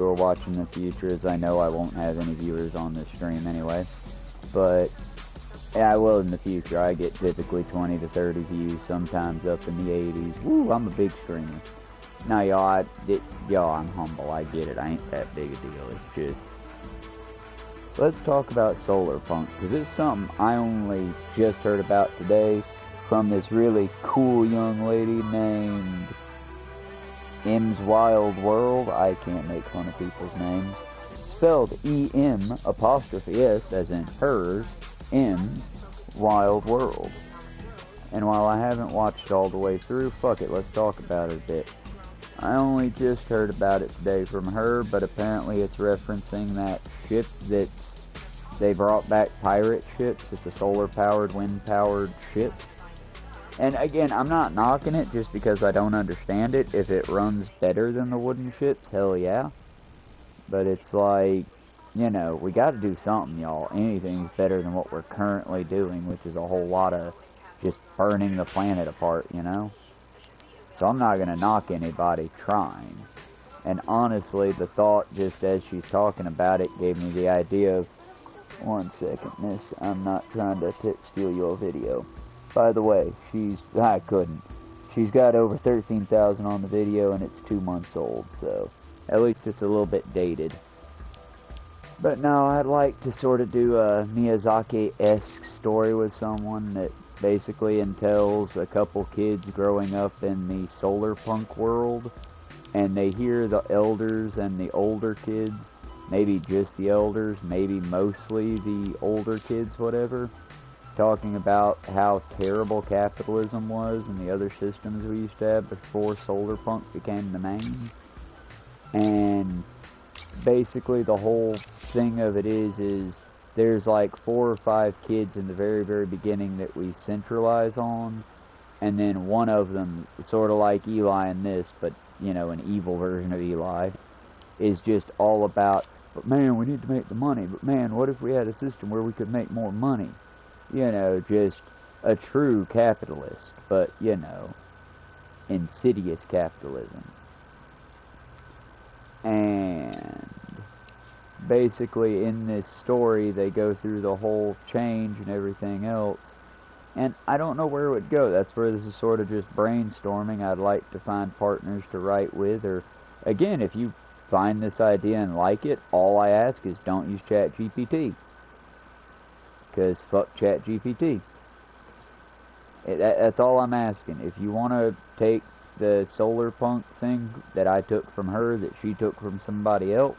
who are watching in the future, as I know I won't have any viewers on this stream anyway. But yeah, I will in the future. I get typically 20 to 30 views, sometimes up in the 80s. Woo, I'm a big streamer. Now, y'all, I'm humble. I get it. I ain't that big a deal. It's just... Let's talk about solar punk, because it's something I only just heard about today from this really cool young lady named M's Wild World. I can't make fun of people's names. Spelled E-M''S, as in hers, M's Wild World. And while I haven't watched all the way through, fuck it, let's talk about it a bit. I only just heard about it today from her, but apparently it's referencing that ship they brought back, pirate ships. It's a solar-powered, wind-powered ship. And again, I'm not knocking it just because I don't understand it. If it runs better than the wooden ships, hell yeah. But it's like, you know, we gotta do something, y'all. Anything's better than what we're currently doing, which is a whole lot of just burning the planet apart, you know? So I'm not gonna knock anybody trying. And honestly, the thought, just as she's talking about it, gave me the idea of, one second, miss, I'm not trying to steal your video. By the way, I couldn't. She's got over 13,000 on the video, and it's 2 months old, so at least it's a little bit dated. But no, I'd like to sort of do a Miyazaki-esque story with someone that basically entails a couple kids growing up in the solar punk world, and they hear the elders and the older kids, maybe just the elders, maybe mostly the older kids, whatever, talking about how terrible capitalism was and the other systems we used to have before solar punk became the main. And basically the whole thing of it is there's like 4 or 5 kids in the very, very beginning that we centralize on, and then one of them, sort of like Eli in this, but, you know, an evil version of Eli, is just all about, but man, we need to make the money, but man, what if we had a system where we could make more money? You know, just a true capitalist, but, you know, insidious capitalism. And basically in this story they go through the whole change and everything else, and I don't know where it would go. That's where this is sort of just brainstorming. I'd like to find partners to write with, or again, if you find this idea and like it, all I ask is don't use ChatGPT, because fuck ChatGPT. That's all I'm asking. If you want to take the solar punk thing that I took from her, that she took from somebody else,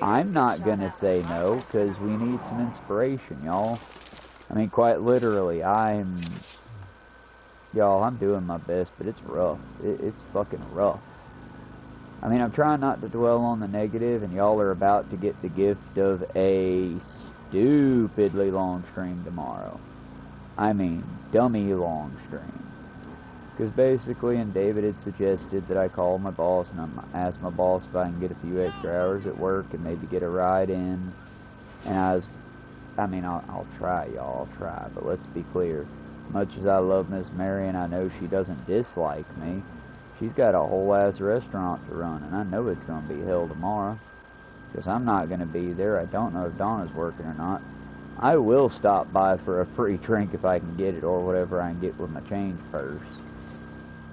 I'm not gonna say no, because we need some inspiration, y'all. I mean, quite literally, y'all, I'm doing my best, but it's rough. It's fucking rough. I mean, I'm trying not to dwell on the negative, and y'all are about to get the gift of a stupidly long stream tomorrow. I mean, dummy long stream. Because basically, and David had suggested that I call my boss and ask my boss if I can get a few extra hours at work and maybe get a ride in. And I'll try, y'all, I'll try. But let's be clear. Much as I love Miss Mary and I know she doesn't dislike me, she's got a whole ass restaurant to run, and I know it's going to be hell tomorrow. Because I'm not going to be there. I don't know if Donna's working or not. I will stop by for a free drink if I can get it, or whatever I can get with my change purse.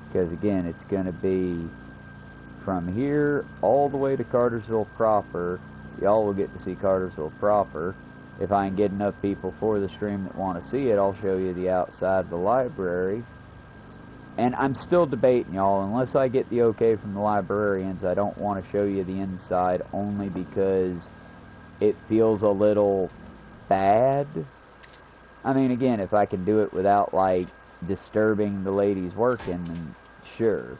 Because again, it's going to be from here all the way to Cartersville proper. Y'all will get to see Cartersville proper. If I can get enough people for the stream that want to see it, I'll show you the outside of the library. And I'm still debating, y'all. Unless I get the okay from the librarians, I don't want to show you the inside, only because it feels a little bad. I mean, again, if I can do it without, like, disturbing the ladies working, then sure.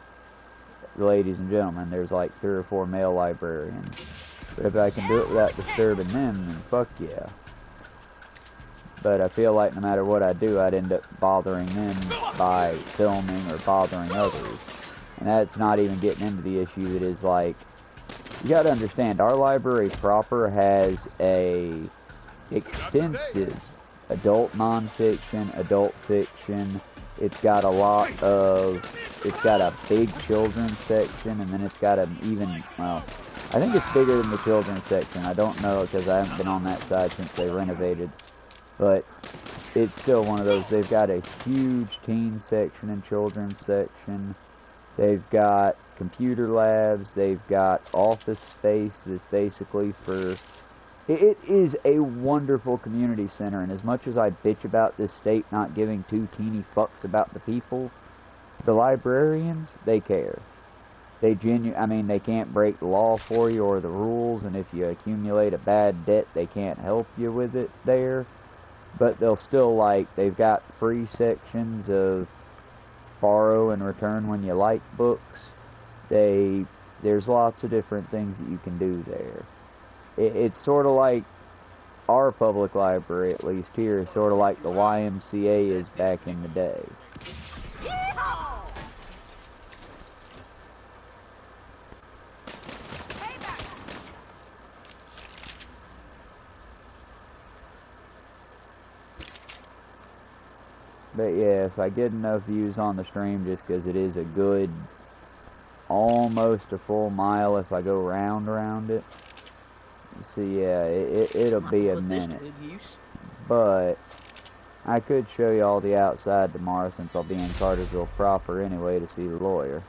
Ladies and gentlemen, there's like 3 or 4 male librarians. But if I can do it without disturbing them, then fuck yeah. But I feel like no matter what I do, I'd end up bothering them by filming or bothering others. And that's not even getting into the issue that is like, you gotta understand, our library proper has a extensive adult nonfiction, adult fiction, it's got it's got a big children's section, and then it's got an even, well, I think it's bigger than the children's section. I don't know because I haven't been on that side since they renovated. But it's still one of those. They've got a huge teen section and children's section. They've got computer labs. They've got office space that's basically for... It is a wonderful community center, and as much as I bitch about this state not giving two teeny fucks about the people, the librarians, they care. They I mean, they can't break the law for you or the rules, and if you accumulate a bad debt, they can't help you with it there. But they'll still, like, they've got free sections of borrow and return when you like books. There's lots of different things that you can do there. It's sort of like our public library, at least here, is sort of like the YMCA is back in the day. But yeah, if I get enough views on the stream, just because it is a good, almost a full mile if I go around it. So yeah, it'll be a minute. But I could show you all the outside tomorrow since I'll be in Cartersville proper anyway to see the lawyer.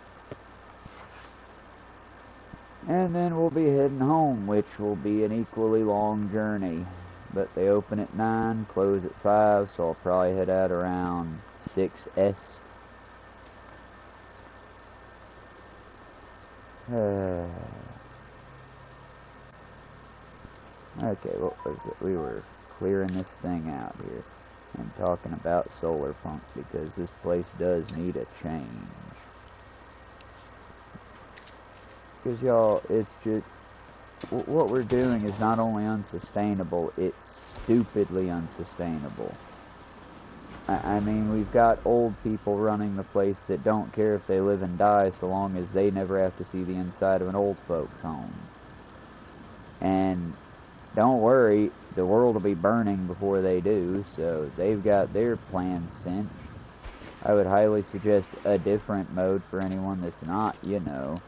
And then we'll be heading home, which will be an equally long journey. But they open at 9, close at 5, so I'll probably head out around 6S. Okay, what was it? We were clearing this thing out here and talking about solar punk because this place does need a change. Because y'all, it's just, what we're doing is not only unsustainable, it's stupidly unsustainable. I mean, we've got old people running the place that don't care if they live and die so long as they never have to see the inside of an old folks' home. And don't worry, the world will be burning before they do, so they've got their plans cinched. I would highly suggest a different mode for anyone that's not, you know,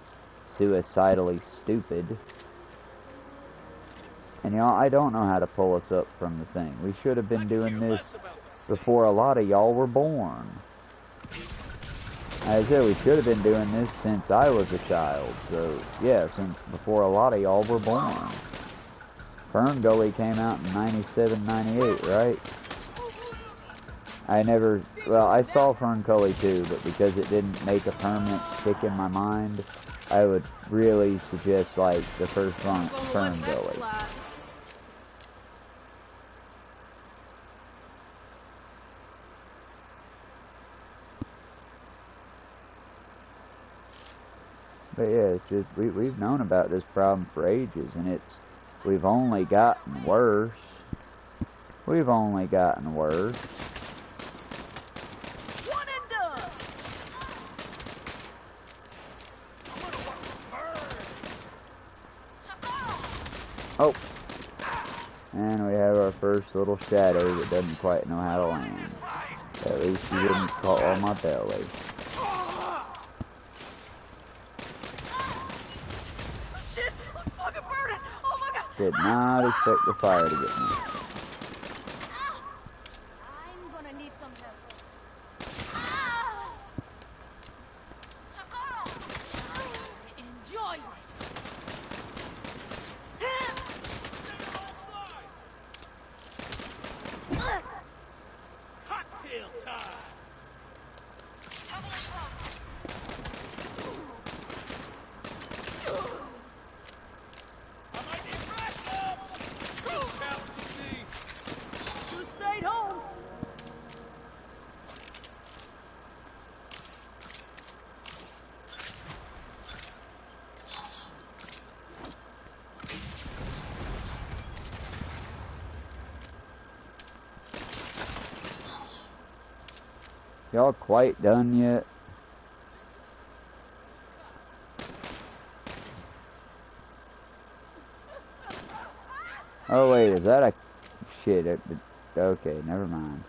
suicidally stupid. And y'all, I don't know how to pull us up from the thing. We should have been doing this before a lot of y'all were born. As I said, we should have been doing this since I was a child. So, yeah, since before a lot of y'all were born. Fern Gully came out in 97, 98, right? Well, I saw Fern Gully too, but because it didn't make a permanent stick in my mind, I would really suggest, like, the first Fern Gully. But yeah, it's just, we've known about this problem for ages, and we've only gotten worse. We've only gotten worse. One and done. Oh. And we have our first little shadow that doesn't quite know how to land. At least he didn't call on my belly. Shit, let's fucking burn it. Oh my god. Did not expect the fire to get me. I'm gonna need some help. Enjoy this. Cocktail time. I might get wrapped up. You challenging me. You stayed home. Y'all quite done yet? Oh wait, is that a... Shit, okay, never mind.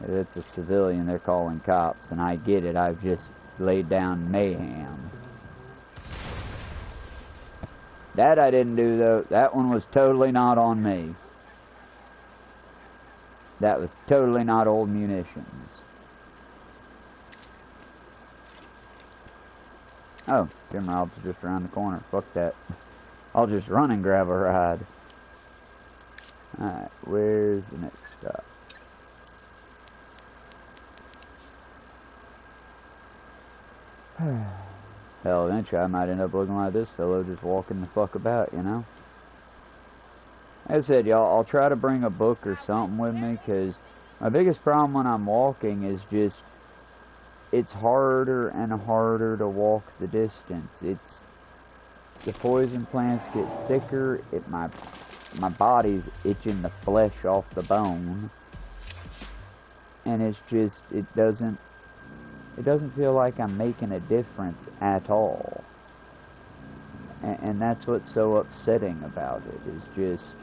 It's a civilian they're calling cops, and I get it. I've just laid down mayhem. That I didn't do, though. That one was totally not on me. That was totally not old munitions. Oh, Jim Rob's just around the corner. Fuck that. I'll just run and grab a ride. Alright, where's the next stop? Hell, eventually I might end up looking like this fellow just walking the fuck about, you know? As I said, y'all, I'll try to bring a book or something with me, because my biggest problem when I'm walking is just, it's harder and harder to walk the distance. The poison plants get thicker, my body's itching the flesh off the bone, and it's just, it doesn't feel like I'm making a difference at all. And that's what's so upsetting about it, is just,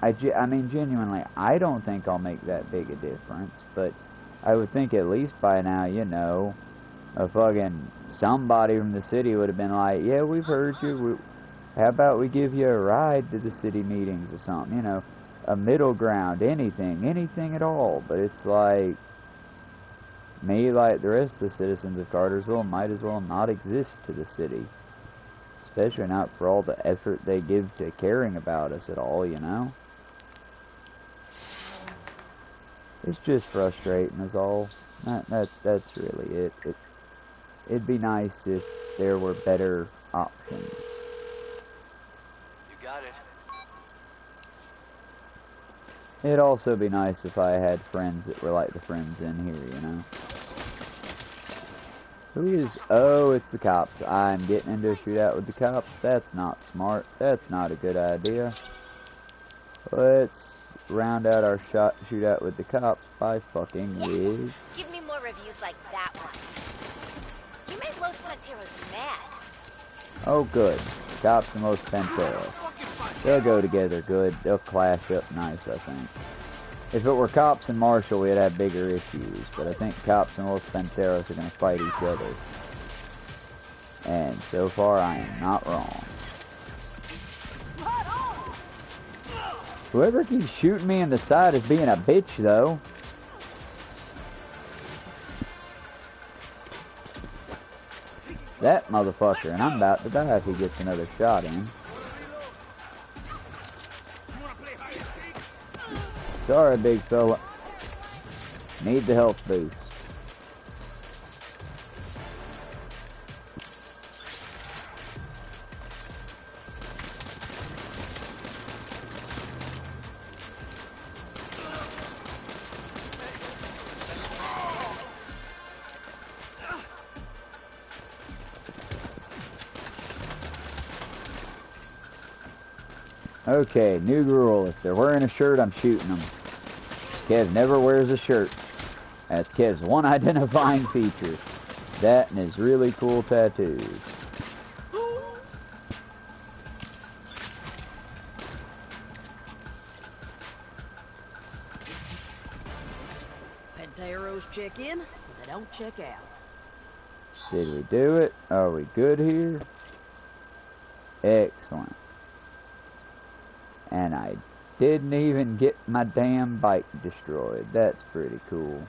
I mean, genuinely, I don't think I'll make that big a difference, but I would think at least by now, you know, a fucking somebody from the city would have been like, yeah, we've heard you, how about we give you a ride to the city meetings or something, you know, a middle ground, anything at all. But it's like, me, like the rest of the citizens of Cartersville, might as well not exist to the city. Especially not for all the effort they give to caring about us at all, you know? It's just frustrating is all. That's really it. It'd be nice if there were better options. You got it. It'd also be nice if I had friends that were like the friends in here, you know? Who is... Oh, it's the cops. I'm getting into a shootout with the cops. That's not smart. That's not a good idea. Let's round out our shootout with the cops by fucking with... Give me more reviews like that one. You made Los Panteros mad. Oh, good. Cops and Los Panteros. They'll go together good. They'll clash up nice, I think. If it were cops and Marshall, we'd have bigger issues. But I think cops and Los Panteros are going to fight each other. And so far, I am not wrong. Whoever keeps shooting me in the side is being a bitch, though. That motherfucker, and I'm about to die if he gets another shot in. Sorry, big fella. Need the health boost. Okay, new rule. If they're wearing a shirt, I'm shooting them. Kev never wears a shirt. That's Kev's one identifying feature. That and his really cool tattoos. Panteros check in, but they don't check out. Did we do it? Are we good here? Excellent. And I didn't even get my damn bike destroyed. That's pretty cool.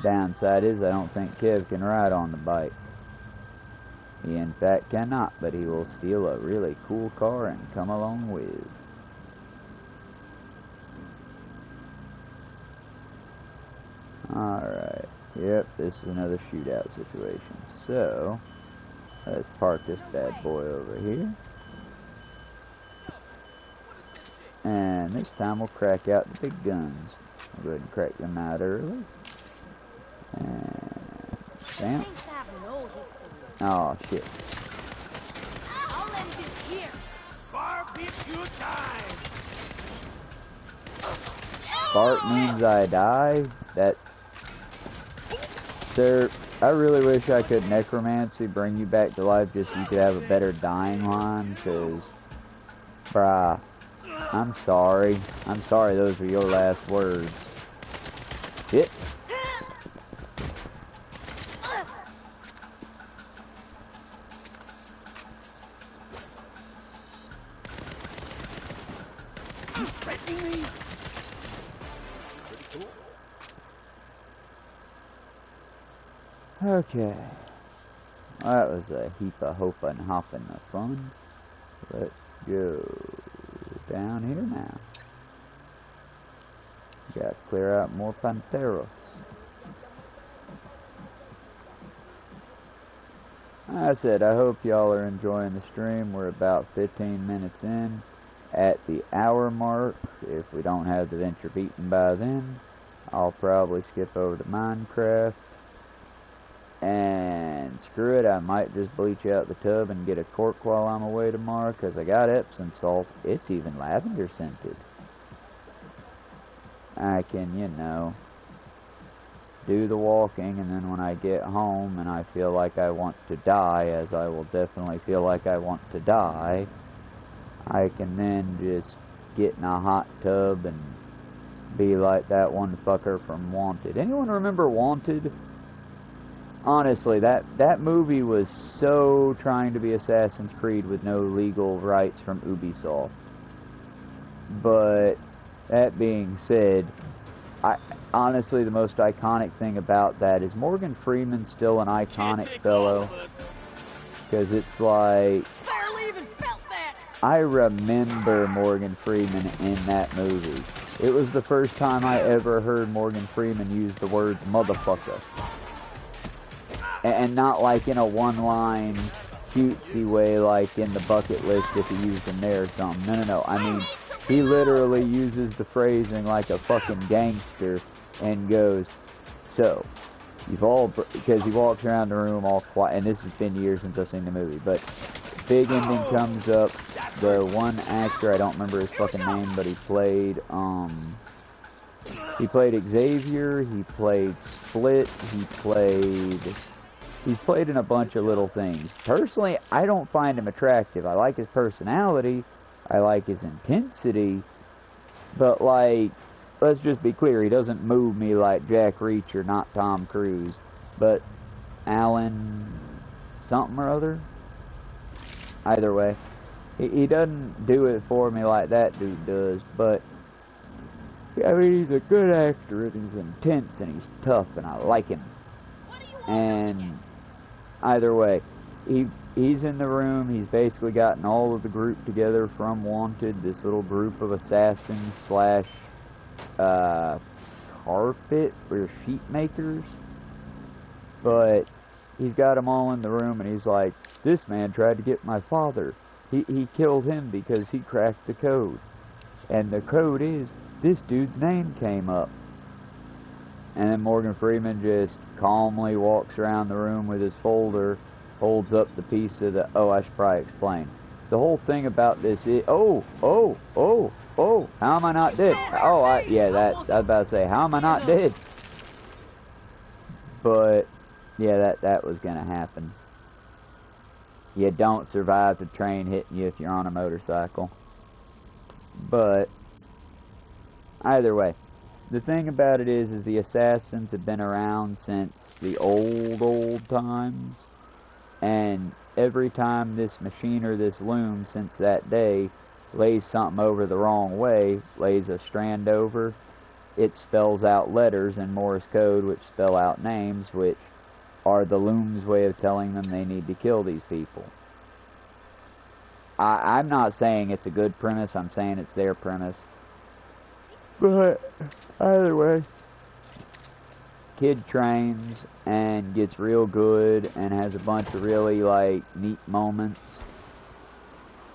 Downside is I don't think Kev can ride on the bike. He in fact cannot, but he will steal a really cool car and come along with. Alright. Yep, this is another shootout situation. So... let's park this bad boy over here. And this time we'll crack out the big guns. I'll go ahead and crack them out early. And bam. Oh shit. I'll end this here. Barbecue time. Bart means I die? That... Sir, I really wish I could necromancy, bring you back to life just so you could have a better dying line, because, bruh, I'm sorry. I'm sorry those were your last words. Shit. Okay. That was a heap of hoping and hopping of fun. Let's go down here now. Gotta clear out more Panteros. I said, I hope y'all are enjoying the stream. We're about 15 minutes in at the hour mark. If we don't have the venture beaten by then, I'll probably skip over to Minecraft. And screw it, I might just bleach out the tub and get a cork while I'm away tomorrow, because I got Epsom salt. It's even lavender scented. I can, you know, do the walking, and then when I get home and I feel like I want to die, as I will definitely feel like I want to die, I can then just get in a hot tub and be like that one fucker from Wanted. Anyone remember Wanted? Honestly, that movie was so trying to be Assassin's Creed with no legal rights from Ubisoft. But that being said, honestly, the most iconic thing about that is Morgan Freeman's still an iconic fellow. Because it's like, I remember Morgan Freeman in that movie. It was the first time I ever heard Morgan Freeman use the words motherfucker. And not like in a one-line cutesy way like in the bucket list if he used them there or something. No. I mean, he literally uses the phrasing like a fucking gangster and goes, so, you've all, because he walks around the room all quiet, and this has been years since I've seen the movie, but big ending comes up, the one actor, I don't remember his fucking name, but he played Xavier, he played Split, he's played in a bunch of little things. Personally, I don't find him attractive. I like his personality. I like his intensity. But, like, let's just be clear. He doesn't move me like Jack Reacher, not Tom Cruise. But Alan something or other? Either way. He doesn't do it for me like that dude does. But, I mean, he's a good actor, and he's intense, and he's tough, and I like him. And either way, he's in the room. He's basically gotten all of the group together from Wanted, this little group of assassins slash carpet or sheet makers. But he's got them all in the room, and he's like, this man tried to get my father. He killed him because he cracked the code. And the code is, this dude's name came up. And then Morgan Freeman just calmly walks around the room with his folder, holds up the piece of the, I should probably explain. The whole thing about this is, how am I not dead? I was about to say, how am I not dead? But, yeah, that was going to happen. You don't survive the train hitting you if you're on a motorcycle. But, either way. The thing about it is the assassins have been around since the old times, and every time this machine or this loom since that day lays something over the wrong way, lays a strand over, it spells out letters in Morse code which spell out names, which are the loom's way of telling them they need to kill these people. I'm not saying it's a good premise, I'm saying it's their premise. But, either way, kid trains and gets real good and has a bunch of really, like, neat moments.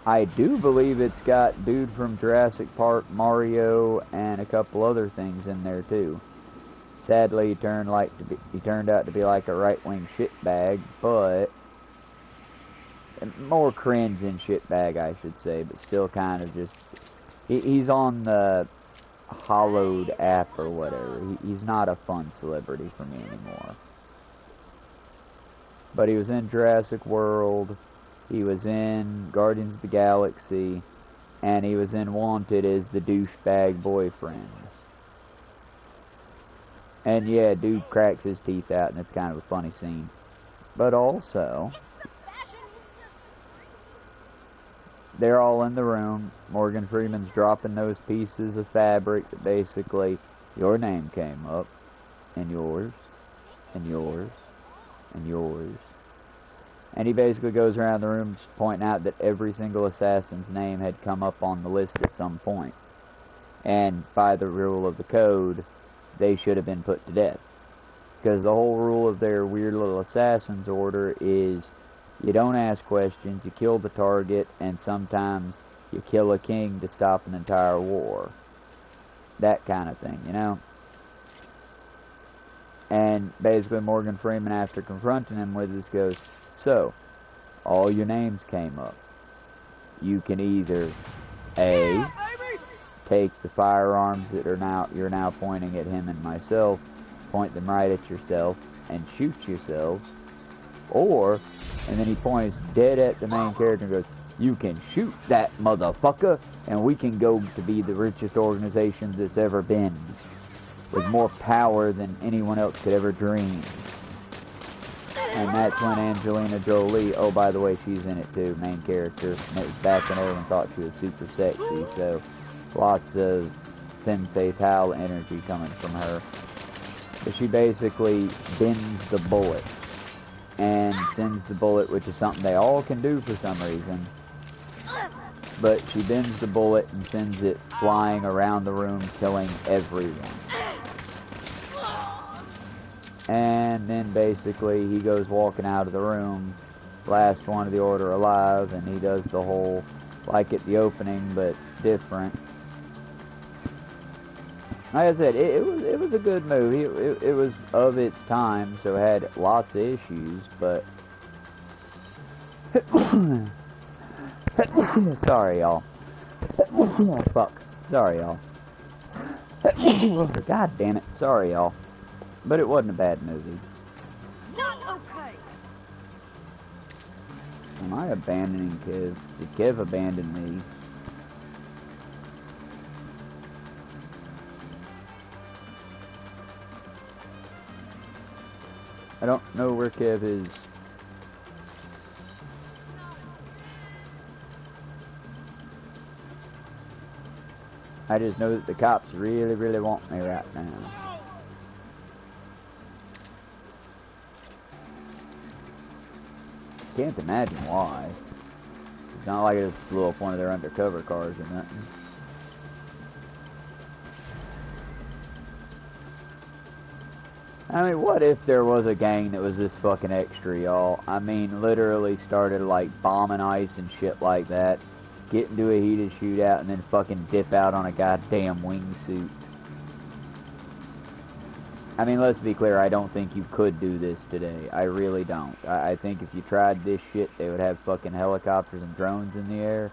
I do believe it's got dude from Jurassic Park, Mario, and a couple other things in there, too. Sadly, he turned out to be like a right-wing shitbag, but more cringe than shitbag, I should say, but still kind of just, he's on the Hollowed app or whatever. He's not a fun celebrity for me anymore. But he was in Jurassic World. He was in Guardians of the Galaxy. and he was in Wanted as the douchebag boyfriend. And yeah, dude cracks his teeth out, and it's kind of a funny scene. But also, they're all in the room. Morgan Freeman's dropping those pieces of fabric that basically your name came up, and yours, and yours, and yours. And he basically goes around the room pointing out that every single assassin's name had come up on the list at some point. And by the rule of the code, they should have been put to death. Because the whole rule of their weird little assassin's order is you don't ask questions, you kill the target, and sometimes you kill a king to stop an entire war. That kind of thing, you know? And basically Morgan Freeman, after confronting him with this, goes, so, all your names came up. You can either A, take the firearms that you're now pointing at him and myself, point them right at yourself, and shoot yourselves, or, and then he points dead at the main character and goes, you can shoot that motherfucker, and we can go to be the richest organization that's ever been, with more power than anyone else could ever dream. And that's when Angelina Jolie, oh by the way, she's in it too, main character, and it was back when everyone thought she was super sexy, so lots of femme fatale energy coming from her. But she basically bends the bullet and sends the bullet, which is something they all can do for some reason, but she bends the bullet and sends it flying around the room, killing everyone. And then basically he goes walking out of the room, last one of the order alive, and he does the whole, like at the opening, but different. Like I said, it was a good movie. It was of its time, so it had lots of issues, but sorry y'all. Fuck. Sorry y'all. God damn it. Sorry y'all. But it wasn't a bad movie. Not okay. Am I abandoning Kev? Did Kev abandon me? I don't know where Kev is. I just know that the cops really, really want me right now. Can't imagine why. It's not like it just blew up one of their undercover cars or nothing. I mean, what if there was a gang that was this fucking extra, y'all? I mean, literally started, like, bombing ice and shit like that, get into a heated shootout, and then fucking dip out on a goddamn wingsuit. I mean, let's be clear, I don't think you could do this today. I really don't. I think if you tried this shit, they would have fucking helicopters and drones in the air,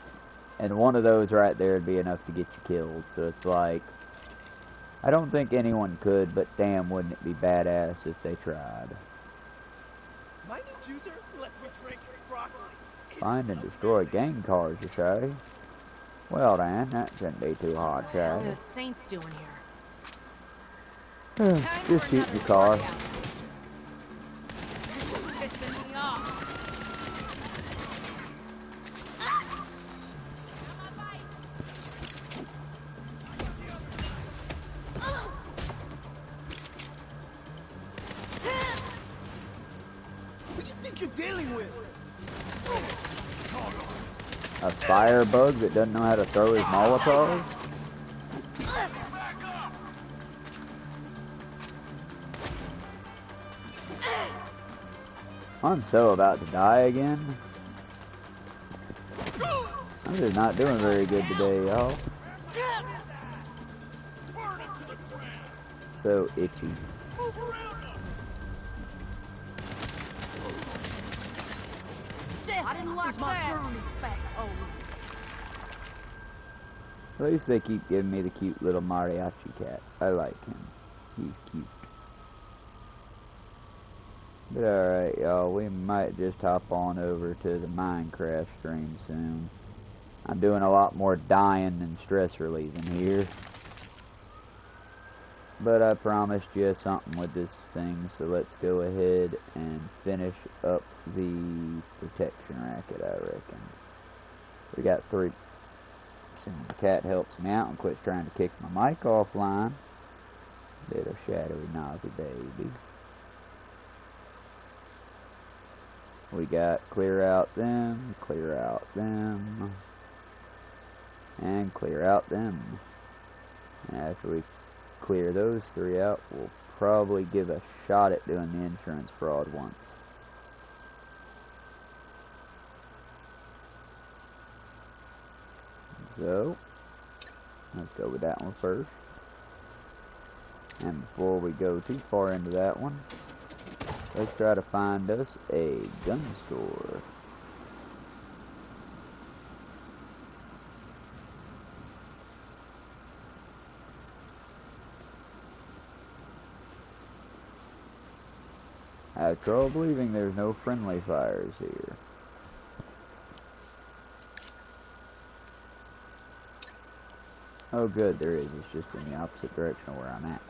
and one of those right there would be enough to get you killed. So it's like, I don't think anyone could, but damn, wouldn't it be badass if they tried. My new juicer lets me drink broccoli. Find and destroy gang cars, you say? Well then, that shouldn't be too hard, What shall are the it? Saints doing here? Just shoot your car. Pissing me off. What do you think you're dealing with? A firebug that doesn't know how to throw his Molotov? I'm so about to die again. I'm just not doing very good today, y'all. So itchy. I didn't like that. Journey back home. At least they keep giving me the cute little mariachi cat. I like him. He's cute. But alright, y'all, we might just hop on over to the Minecraft stream soon. I'm doing a lot more dying than stress relieving here. But I promised you something with this thing, so let's go ahead and finish up the protection racket, I reckon. We got 3. Assuming the cat helps me out and quits trying to kick my mic offline. Little shadowy naughty baby. We got clear out them, and clear out them. And after we clear those 3 out, we'll probably give a shot at doing the insurance fraud once. So, let's go with that one first. And before we go too far into that one, let's try to find us a gun store. I have trouble believing there's no friendly fires here. Oh good, there is. It's just in the opposite direction of where I'm at.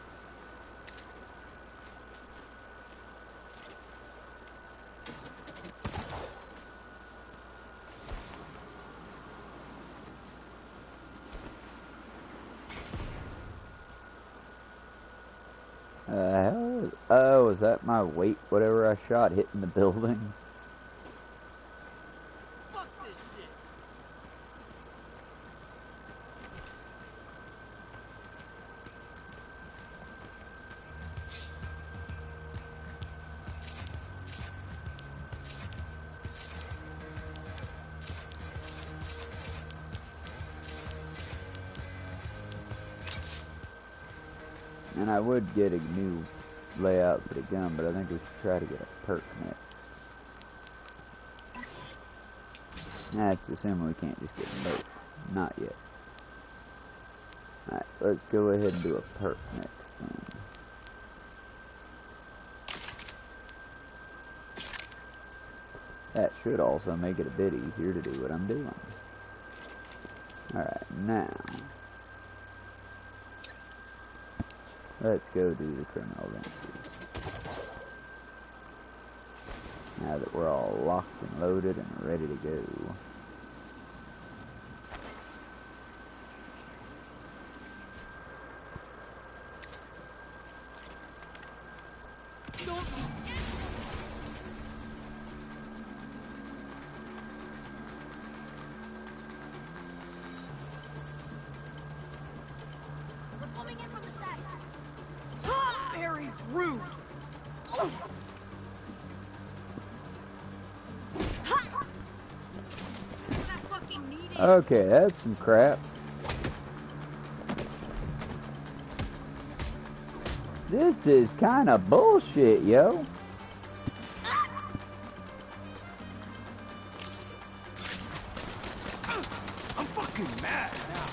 Oh, is that my weight, whatever I shot, hitting the building? Fuck this shit. And I would get a new layout for the gun, but I think we should try to get a perk next. That's assuming we can't just get them both. Not yet. Alright, let's go ahead and do a perk next then. That should also make it a bit easier to do what I'm doing. Alright, now let's go do the criminal ventures. Now that we're all locked and loaded and ready to go. We're coming in from the side. Very rude. Okay, that's some crap. This is kind of bullshit, yo. I'm fucking mad now.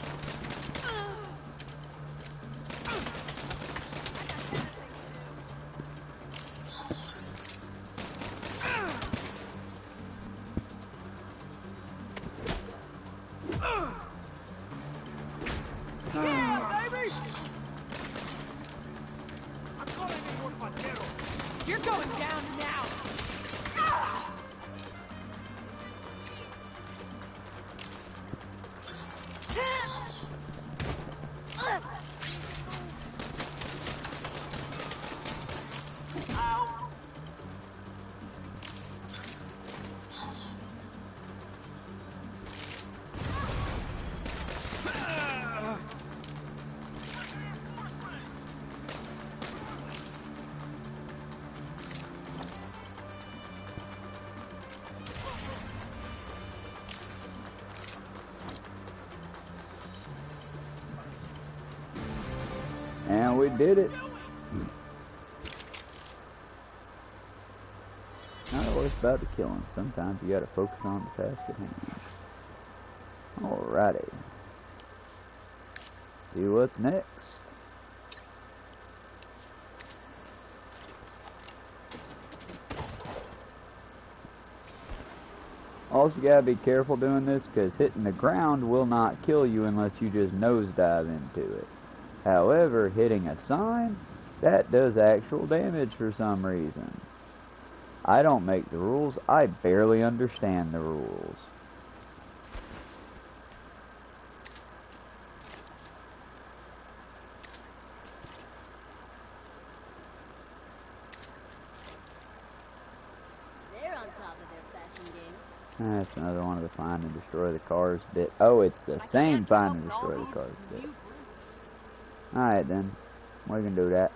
You're going down now. And we did it. Not always about the killing. Sometimes you gotta focus on the task at hand. Alrighty. See what's next. Also, you gotta be careful doing this because hitting the ground will not kill you unless you just nosedive into it. However, hitting a sign, that does actual damage for some reason. I don't make the rules. I barely understand the rules. They're on top of their fashion game. That's another one of the find and destroy the cars bit. Oh, it's the same find and destroy the cars bit. Alright then. We can do that.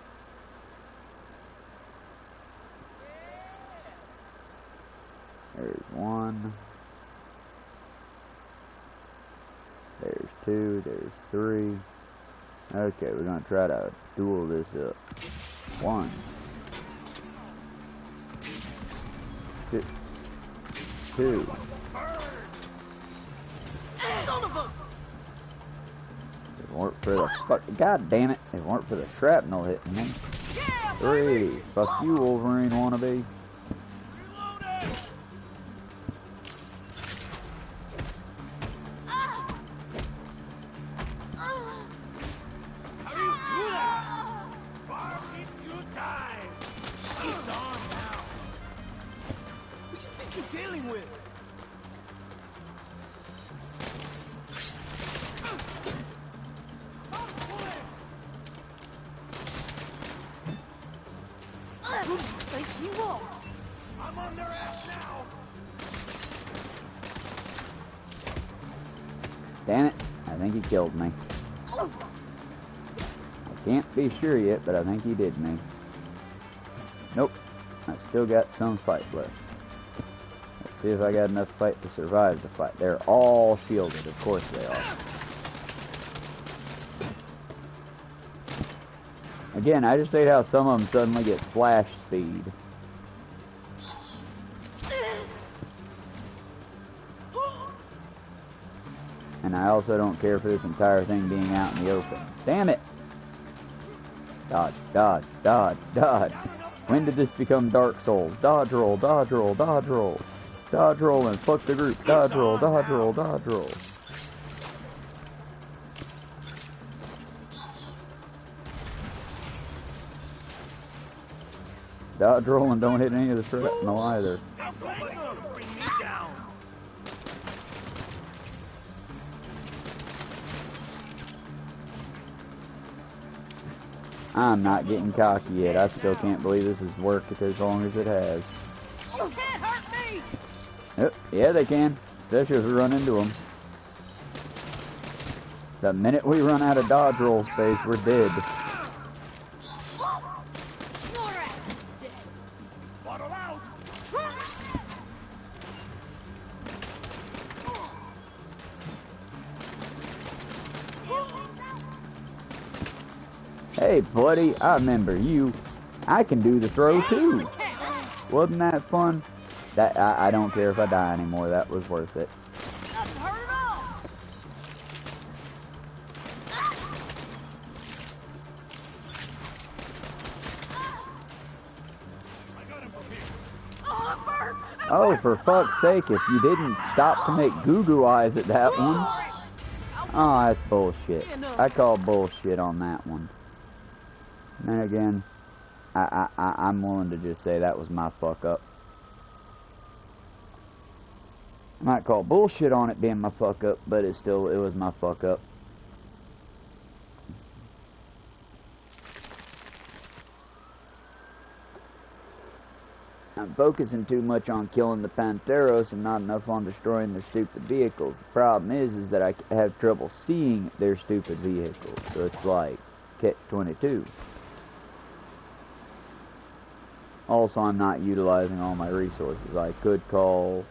There's one. There's two. There's three. Okay, we're gonna try to duel this up. One. Two. Son of a... If it weren't for the fuck, god damn it! If it weren't for the shrapnel hitting me. Yeah, Three. Fuck you, Wolverine wannabe. Dealing with. Thank you all. I'm on their ass now. Damn it. I think he killed me. I can't be sure yet, but I think he did me. Nope. I still got some fight left. Let's see if I got enough fight to survive the fight. They're all shielded. Of course they are. Again, I just hate how some of them suddenly get flash speed. And I also don't care for this entire thing being out in the open. Damn it! Dodge, dodge, dodge, dodge. When did this become Dark Souls? Dodge roll, dodge roll, dodge roll. Dodge roll and fuck the group. Dodge roll, dodge roll, dodge roll. Dodge roll and don't hit any of the shrapnel either. Bring me down. I'm not getting cocky yet. I still can't believe this has worked as long as it has. You can't hurt me! Yep, yeah, they can. Especially if we run into them. The minute we run out of dodge roll space, we're dead. Your ass is dead. Bottle out. Hey, buddy, I remember you. I can do the throw too. Wasn't that fun? That I don't care if I die anymore. That was worth it. Doesn't hurt at all. I got him from here. Oh, I'm burnt. Oh, for fuck's sake! If you didn't stop to make goo eyes at that one. Oh, that's bullshit. I call bullshit on that one. And then again, I'm willing to just say that was my fuck up. I might call bullshit on it being my fuck up, but it was my fuck up. I'm focusing too much on killing the Panteros and not enough on destroying their stupid vehicles. The problem is that I have trouble seeing their stupid vehicles, so it's like catch-22. Also, I'm not utilizing all my resources. I could call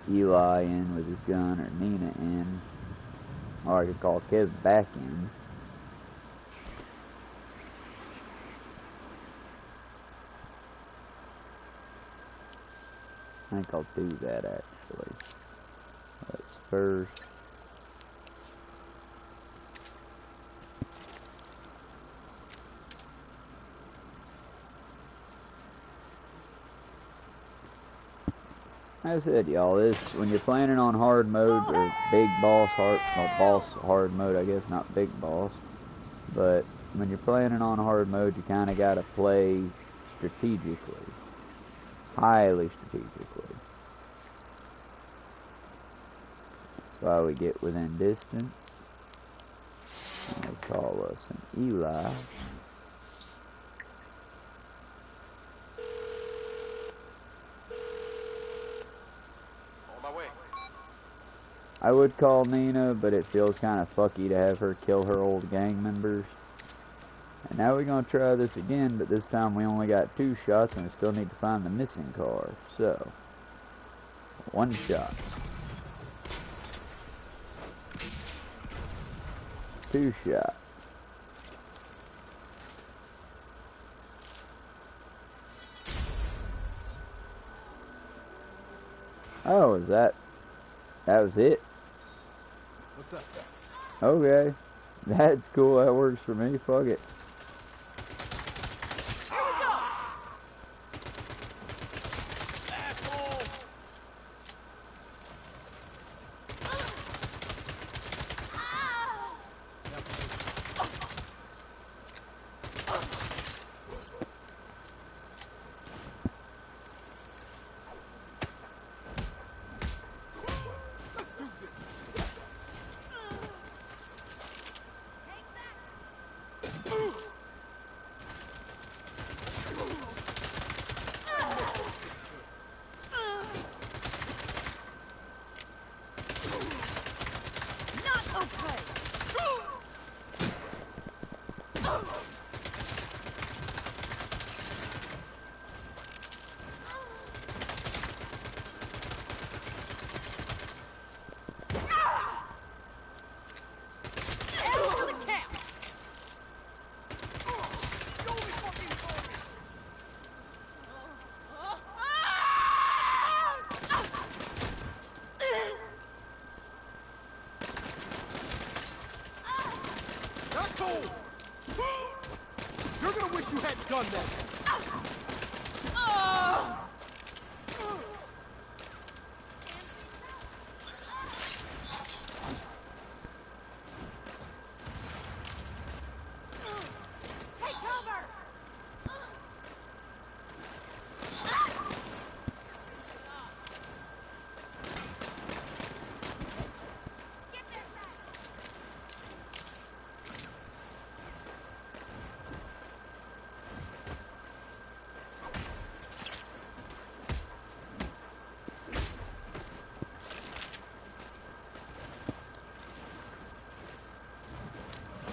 Eli in with his gun, or Nina in, or I could call Kev back in. I think I'll do that actually. Let's first. Like I said, y'all, this when you're planning on hard mode or big boss hard, well, boss hard mode, I guess, not big boss, but when you're planning on hard mode, you kind of got to play strategically, highly strategically. That's why we get within distance. And they call us an Eli. I would call Nina, but it feels kind of fucky to have her kill her old gang members. And now we're going to try this again, but this time we only got 2 shots and we still need to find the missing car. So, 1 shot. 2 shots. Oh, is that was it? What's up? Okay. That's cool. That works for me. Fuck it. You're gonna wish you hadn't done that. Take cover! Get this side!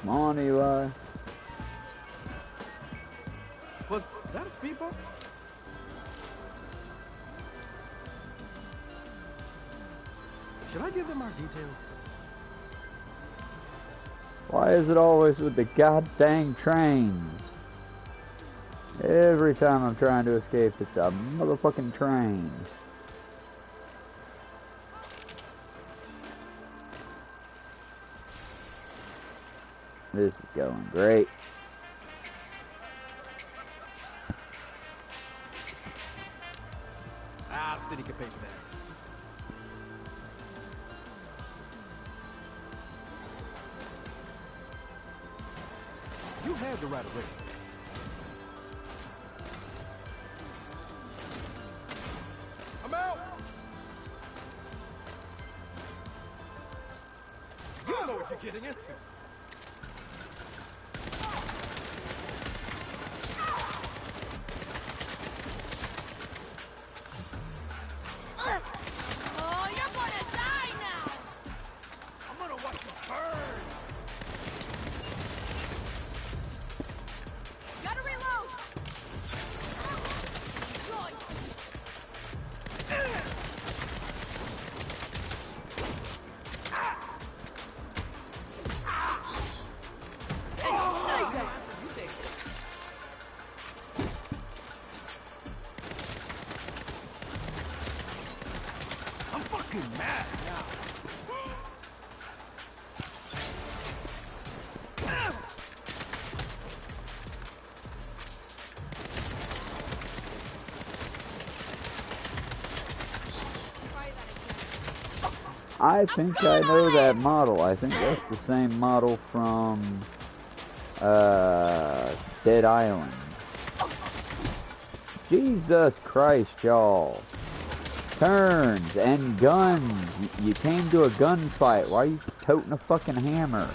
Come on, Eli. Was that a speed bump? Should I give them our details? Why is it always with the goddamn trains? Every time I'm trying to escape, it's a motherfucking train. This is going great. Ah, the city can pay for that. You had the right of way. I'm out! You don't know what you're getting into. Oh, you're gonna die now! I'm gonna watch you burn! Gotta reload! Good. I'm fucking mad now. I think I know that model. I think that's the same model from Dead Island. Jesus Christ, y'all. Turns and guns. You came to a gunfight. Why are you toting a fucking hammer?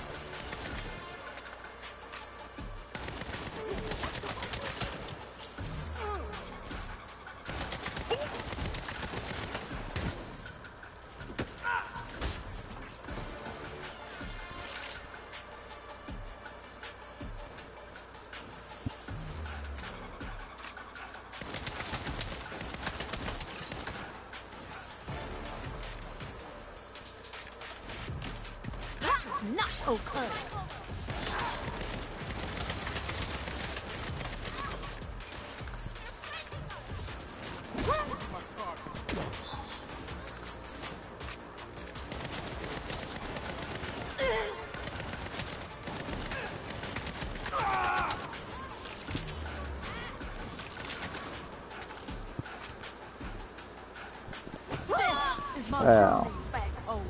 Not okay. This is my Wow. journey back home.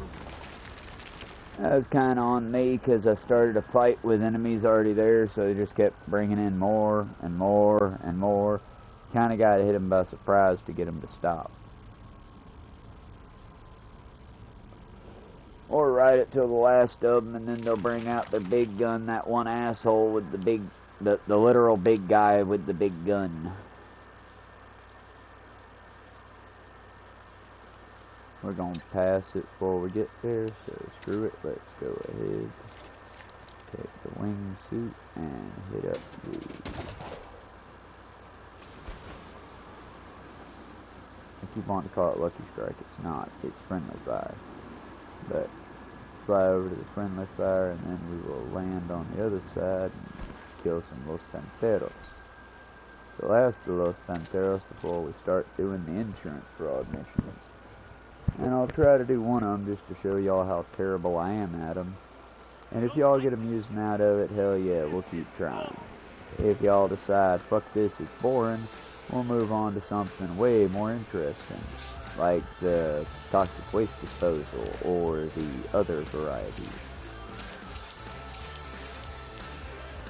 That was kind of on me because I started a fight with enemies already there, so they just kept bringing in more and more and more. Kind of got to hit them by surprise to get them to stop. Or ride it till the last of them, and then they'll bring out the big gun, that one asshole with the big, the literal big guy with the big gun. We're going to pass it before we get there, so screw it. Let's go ahead. Take the wingsuit and hit up the... I keep wanting to call it Lucky Strike. It's not. It's Friendly Fire. But fly over to the Friendly Fire, and then we will land on the other side and kill some Los Panteros. So last the Los Panteros before we start doing the insurance fraud missions. And I'll try to do one of them just to show y'all how terrible I am at them. And if y'all get amusement out of it, hell yeah, we'll keep trying. If y'all decide, fuck this, it's boring, we'll move on to something way more interesting. Like the toxic waste disposal or the other varieties.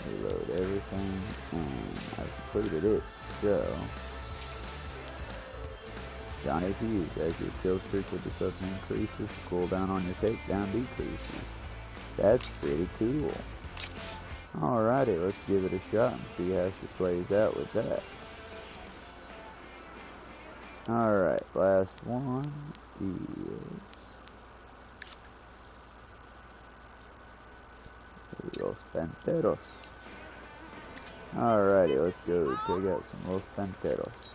Reload everything, and I've completed it, so... Johnny Hughes, as your kill streak with this weapon increases, cooldown on your takedown decreases. That's pretty cool. Alrighty, let's give it a shot and see how she plays out with that. Alright, last one is... Los Panteros. Alrighty, let's go check out some Los Panteros.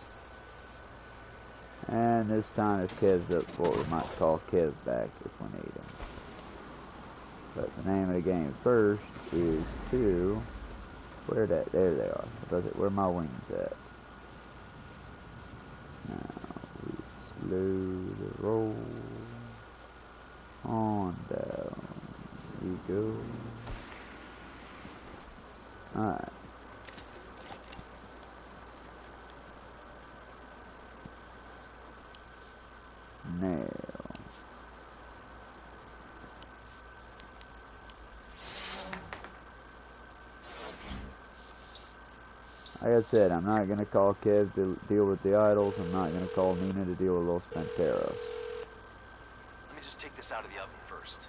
And this time if Kev's up for it, we might call Kev back if we need him. But the name of the game first is to... Where that? There they are. Where my wings at? Now we slow the roll on down. We go. Alright. Now. Like I said, I'm not going to call Kev to deal with the idols. I'm not going to call Nina to deal with Los Panteros. Let me just take this out of the oven first.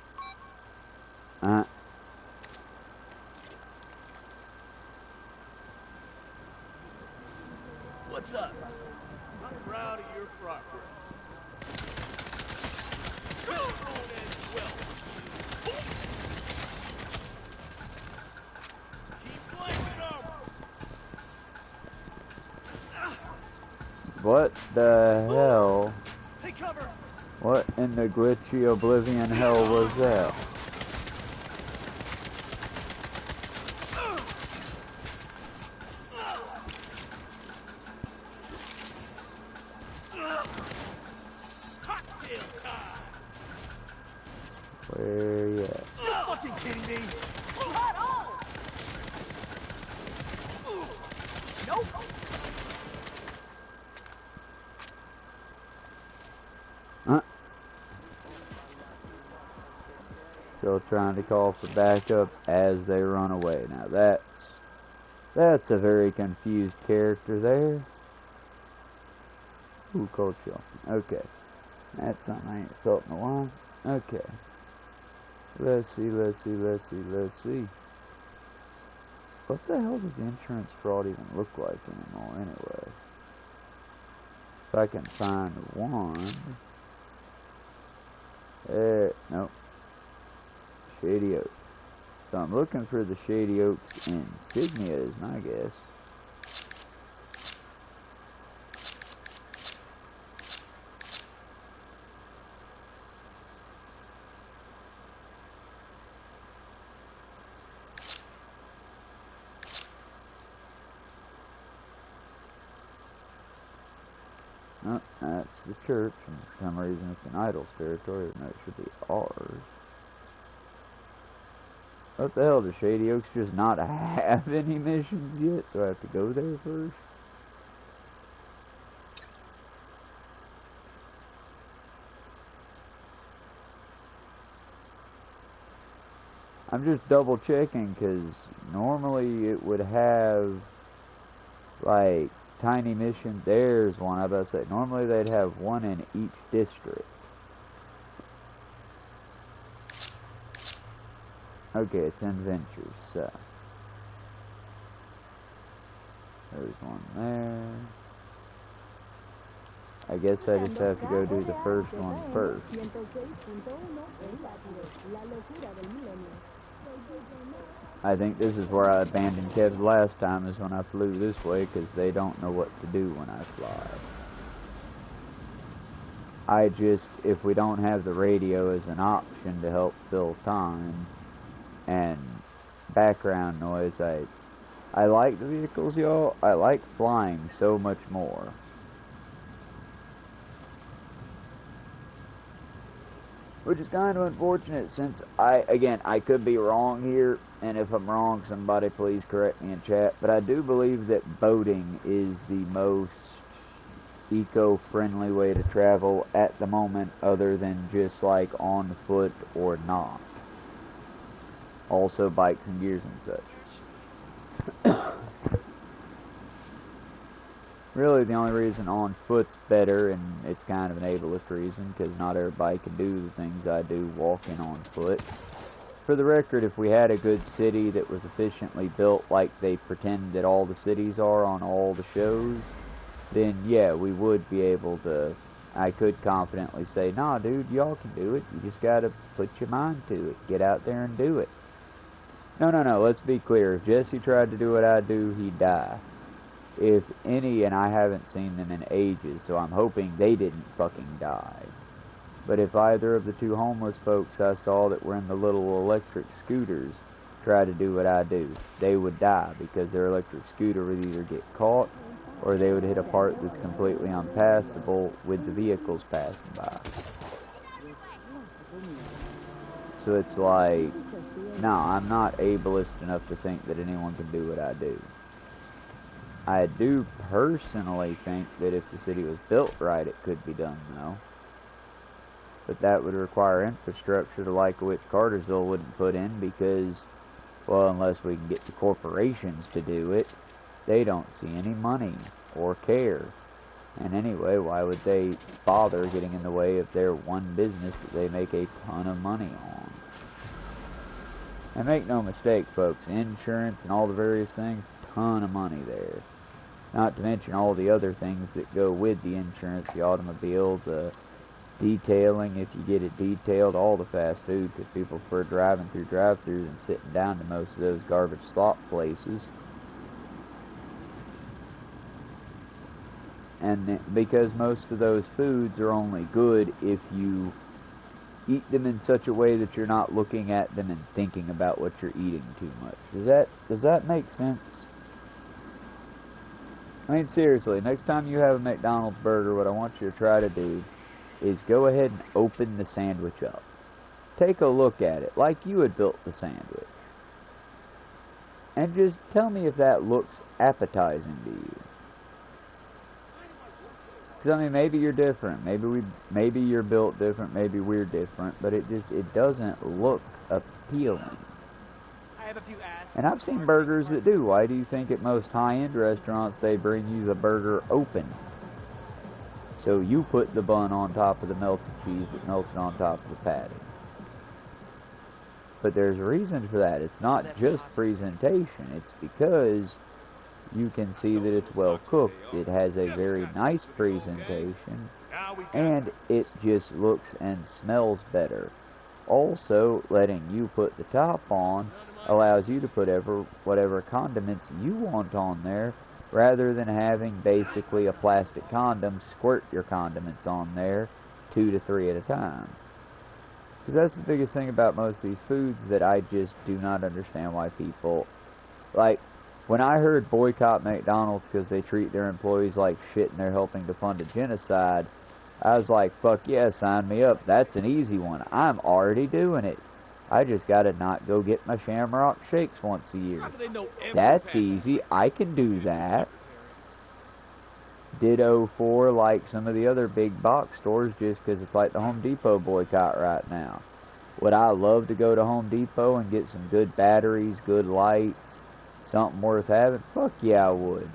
What's up? I'm proud of your progress. Keep climbing up. What the hell? Take cover. What in the glitchy oblivion hell was that? Cocktail time. Where you at? You're fucking kidding me. Hot on! Nope. still trying to call for backup as they run away. Now that's a very confused character there. Ooh, cold chill. Okay. That's something I ain't felt in a while. Okay. Let's see. What the hell does the insurance fraud even look like anymore, anyway? If I can find one. Nope. Shady Oaks. So I'm looking for the Shady Oaks insignia is my guess. No, that's the church, and for some reason it's an idol's territory, and that should be ours. What the hell, does Shady Oaks just not have any missions yet? Do I have to go there first? I'm just double checking, because normally it would have, like, tiny missions. There's one, I was about to say. Normally they'd have one in each district. Okay, it's adventures, so. There's one there. I guess I just have to go do the first one first. I think this is where I abandoned Kev last time, is when I flew this way, because they don't know what to do when I fly. I just, if we don't have the radio as an option to help fill time and background noise, I like the vehicles, y'all. I like flying so much more. Which is kind of unfortunate, since I could be wrong here, and if I'm wrong, somebody please correct me in chat, but I do believe that boating is the most eco-friendly way to travel at the moment, other than just like on foot or not. Also bikes and gears and such. Really, the only reason on foot's better, and it's kind of an ableist reason, because not everybody can do the things I do walking on foot. For the record, if we had a good city that was efficiently built like they pretend that all the cities are on all the shows, then yeah, we would be able to, I could confidently say, nah dude, y'all can do it, you just gotta put your mind to it, get out there and do it. No, let's be clear, if Jesse tried to do what I do, he'd die. If any, and I haven't seen them in ages, so I'm hoping they didn't fucking die. But if either of the two homeless folks I saw that were in the little electric scooters try to do what I do, they would die, because their electric scooter would either get caught, or they would hit a part that's completely unpassable with the vehicles passing by. So it's like, no, I'm not ableist enough to think that anyone can do what I do. I do personally think that if the city was built right, it could be done, though. But that would require infrastructure to like which Cartersville wouldn't put in, because, well, unless we can get the corporations to do it, they don't see any money or care. And anyway, why would they bother getting in the way of their one business that they make a ton of money on? And make no mistake, folks, insurance and all the various things, ton of money there. Not to mention all the other things that go with the insurance, the automobile, the detailing, if you get it detailed, all the fast food, because people prefer driving through drive-thrus and sitting down to most of those garbage slop places. And because most of those foods are only good if you eat them in such a way that you're not looking at them and thinking about what you're eating too much. Does that make sense? I mean, seriously, next time you have a McDonald's burger, what I want you to try to do is go ahead and open the sandwich up. Take a look at it, like you had built the sandwich. And just tell me if that looks appetizing to you. Why do I work so hard? Because, I mean, maybe you're different. Maybe you're built different. Maybe we're different. But it doesn't look appealing. I have a few asks. And I've seen burgers that do. Why do you think at most high-end restaurants they bring you the burger open? So you put the bun on top of the melted cheese that melted on top of the patty. But there's a reason for that. It's not just presentation. It's because you can see that it's well cooked. It has a very nice presentation, and it just looks and smells better. Also, letting you put the top on allows you to put whatever condiments you want on there, rather than having basically a plastic condom squirt your condiments on there 2 to 3 at a time. Because that's the biggest thing about most of these foods that I just do not understand why people, like, when I heard boycott McDonald's because they treat their employees like shit and they're helping to fund a genocide, I was like, fuck yeah, sign me up. That's an easy one. I'm already doing it. I just gotta not go get my Shamrock Shakes once a year. That's easy. I can do that. Ditto for like some of the other big box stores, just because it's like the Home Depot boycott right now. Would I love to go to Home Depot and get some good batteries, good lights, something worth having? Fuck yeah, I would.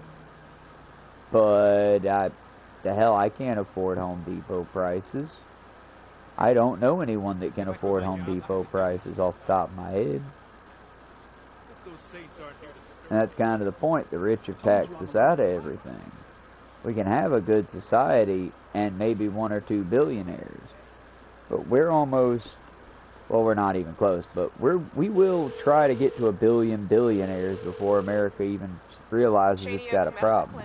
But the hell, I can't afford Home Depot prices. I don't know anyone that can afford Home Depot prices off the top of my head. And that's kind of the point. The rich have taxed us out of everything. We can have a good society and maybe 1 or 2 billionaires. But we're almost, well, we're not even close, but we will try to get to 1 billion billionaires before America even realizes it's got a problem.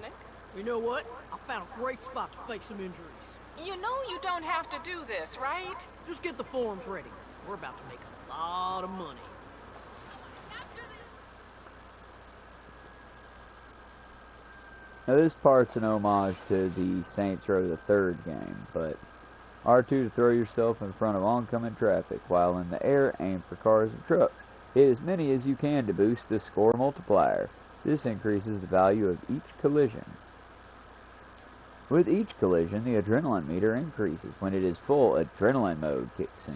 You know what? I found a great spot to fake some injuries. You know you don't have to do this, right? Just get the forms ready. We're about to make a lot of money. Now this part's an homage to the Saints Row the Third game, but R2 to throw yourself in front of oncoming traffic. While in the air, aim for cars and trucks. Hit as many as you can to boost the score multiplier. This increases the value of each collision. With each collision, the adrenaline meter increases. When it is full, adrenaline mode kicks in.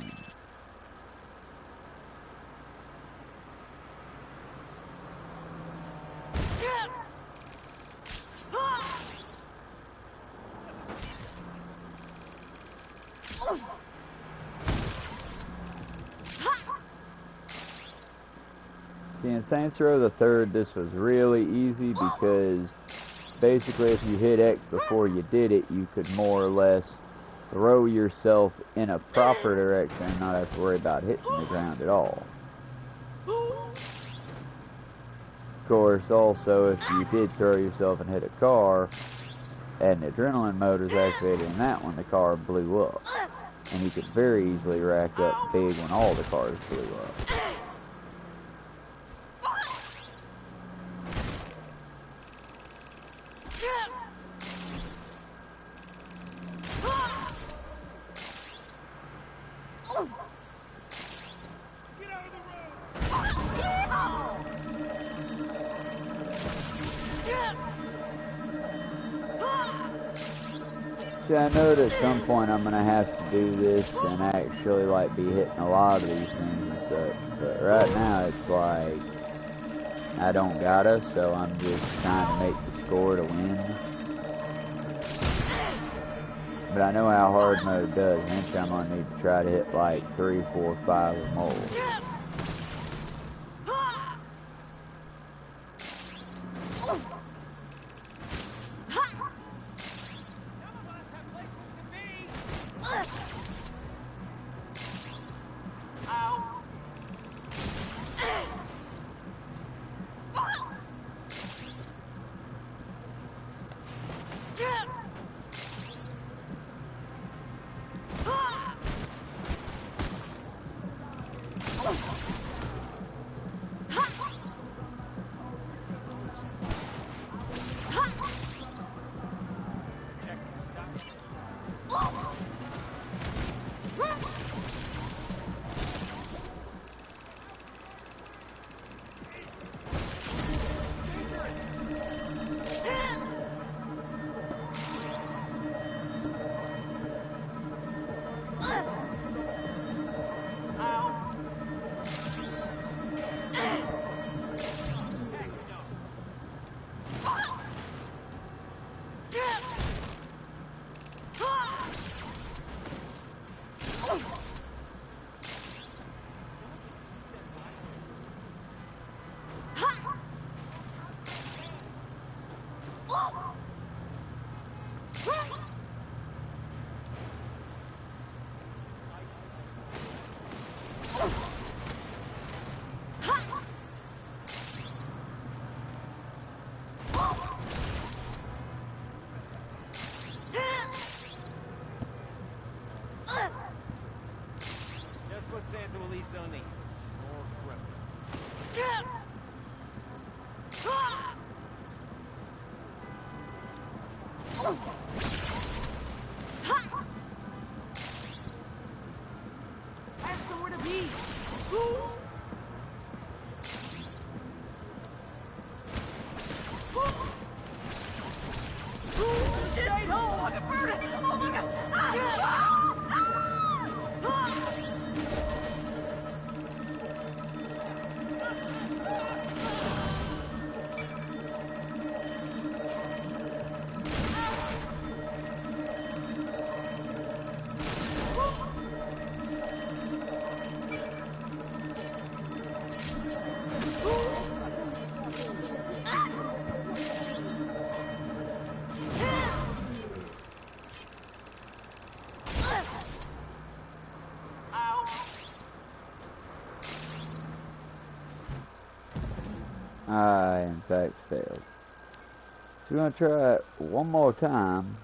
See, in Saints Row the Third, this was really easy because basically if you hit X before you did it, you could more or less throw yourself in a proper direction and not have to worry about hitting the ground at all. Of course, also, if you did throw yourself and hit a car, and the adrenaline motor is activated in that one, the car blew up. And you could very easily rack up big when all the cars blew up. See, I know that at some point I'm going to have to do this and actually, like, be hitting a lot of these things and such. But right now, it's like, I don't gotta, so I'm just trying to make the score to win. But I know how hard mode does. Eventually I'm going to need to try to hit, like, 3, 4, 5 or more. Just what Santa Eliso needs. More criminals. I have somewhere to be. Shit ain't home. I can burn it. Oh my god. I, in fact, failed. So we're going to try it one more time,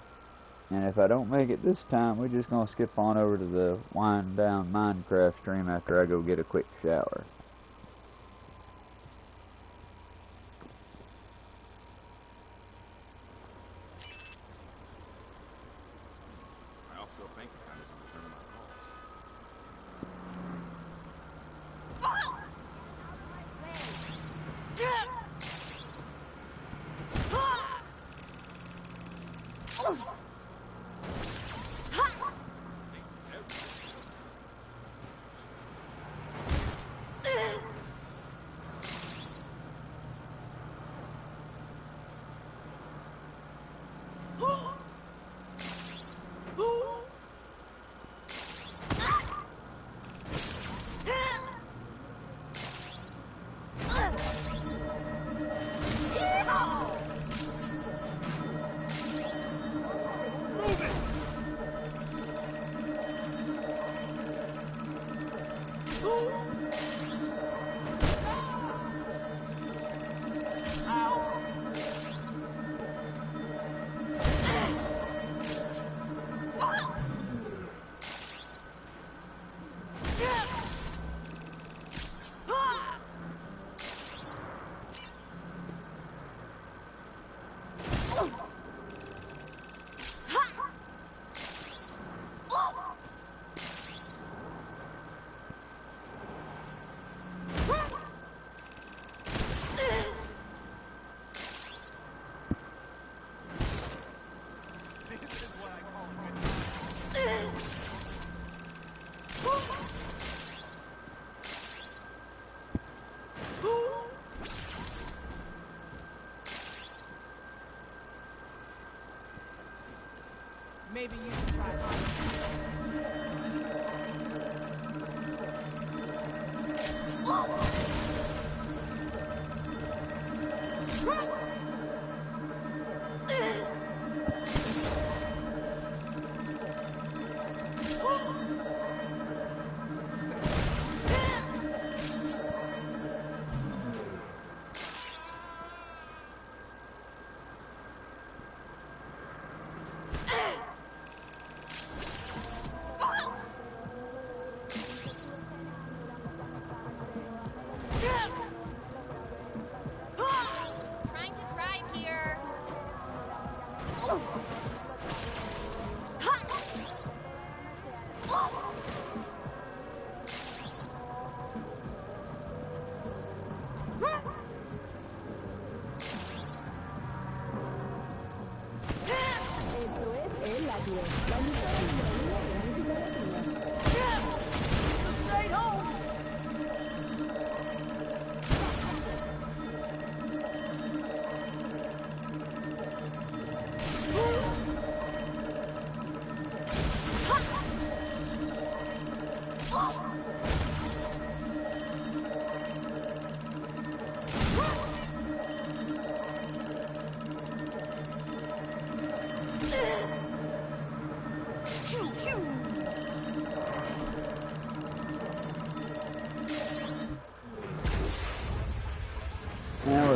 and if I don't make it this time, we're just going to skip on over to the wind down Minecraft stream after I go get a quick shower. I offshore bank account isn't returning my calls.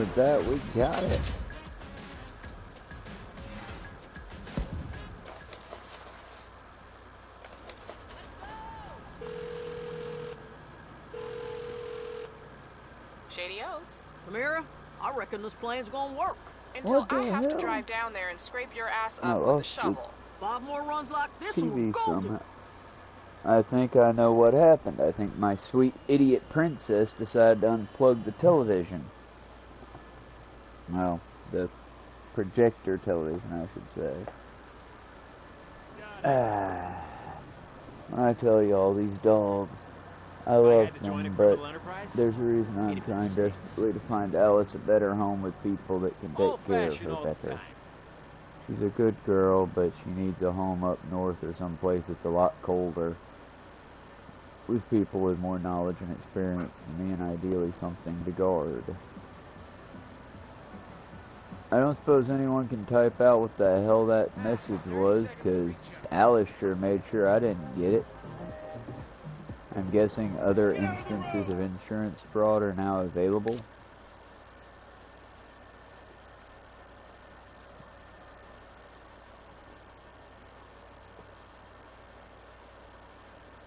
with that, we got it. Shady Oaks. Tamira, I reckon this plan's gonna work. Until What the I have to hell? drive down there and scrape your ass I up with lost the the shovel. 5 more runs like this and we're TV golden. somehow. I think I know what happened. I think my sweet idiot princess decided to unplug the television. Well, the projector television, I should say. When I tell you all these dogs, I love them, but there's a reason I'm trying desperately to find Alice a better home with people that can take care of her better. She's a good girl, but she needs a home up north or someplace that's a lot colder, with people with more knowledge and experience than me, and ideally something to guard. I don't suppose anyone can type out what the hell that message was, because Alice sure made sure I didn't get it. I'm guessing other instances of insurance fraud are now available.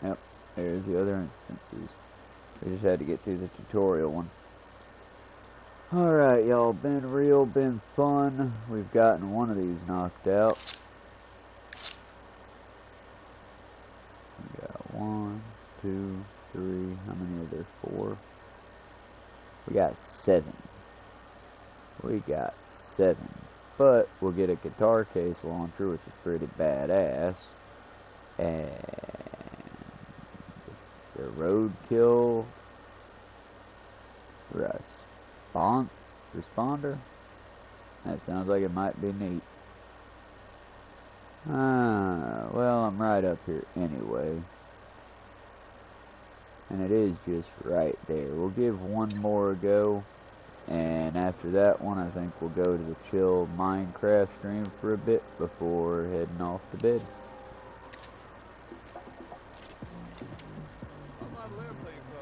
Yep, there's the other instances. We just had to get through the tutorial one. Alright, y'all, been fun. We've gotten one of these knocked out. We got 1, 2, 3, how many are there? 4. We got 7. We got 7. But we'll get a guitar case launcher, which is pretty badass. And the roadkill responder. That sounds like it might be neat. Well, I'm right up here anyway. And it is just right there. We'll give one more a go. And after that one, I think we'll go to the chill Minecraft stream for a bit before heading off to bed.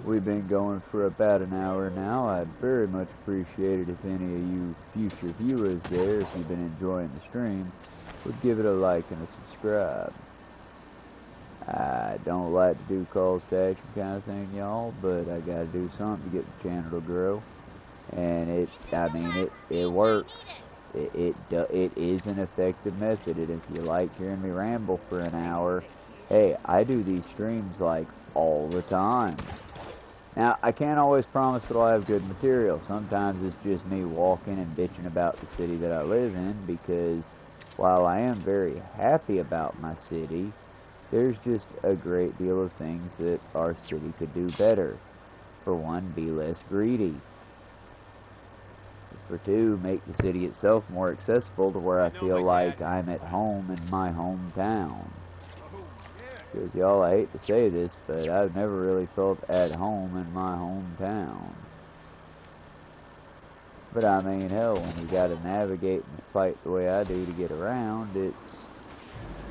We've been going for about an hour now. I'd very much appreciate it if any of you future viewers there, if you've been enjoying the stream, would give it a like and a subscribe. I don't like to do calls to action kind of thing, y'all, but I gotta do something to get the channel to grow. And it works. It is an effective method, and if you like hearing me ramble for an hour, hey, I do these streams like all the time. Now, I can't always promise that I'll have good material. Sometimes it's just me walking and bitching about the city that I live in, because while I am very happy about my city, there's just a great deal of things that our city could do better. For one, be less greedy. For two, make the city itself more accessible to where I feel like I'm at home in my hometown. Because, y'all, I hate to say this, but I've never really felt at home in my hometown. But I mean, hell, when you gotta navigate and fight the way I do to get around, it's